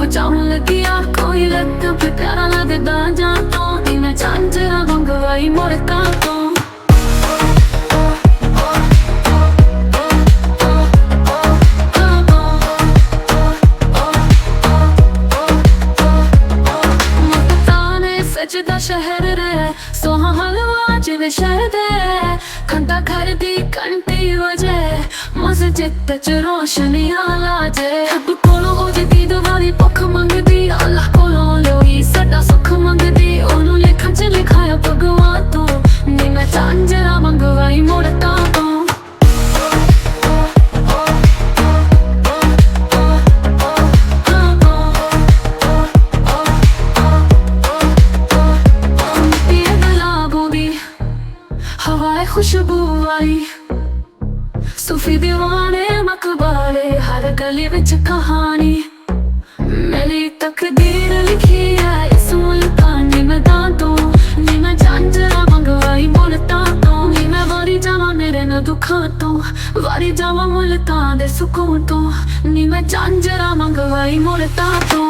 बचाउन लगिया कोई लग पे प्यारा लगदा जान तो नी मैं झांझरा मंगवाई मुड़ता तो सजदा शहर रे सोहा हलवा जिवे शहर दे खंडा घर दी घंटी बजे मस्जिद च रोशनी आला जे रब कोलों ओदी दवारी भुख मंगदी अल्लाह कोलों लोई सदा सुख मंगदी ओनू लेखन च लिखाया भगवान तो नी मैं झांझरा मंगवाई मुड़ता तो हवाए खुशबू आई सूफी दीवाने मकबरे हर गली विच कहानी मेरी तकदीर लिखी है इस मुल्तानी मैदान तो नी मैं झांझरा मंगवाई मुल्तां तो नी मैं वारी जावा मेरे न दुखां तो वारी जावा मुल्तां दे सुकून तो नी मैं झांझरा मंगवाई मुल्तां तो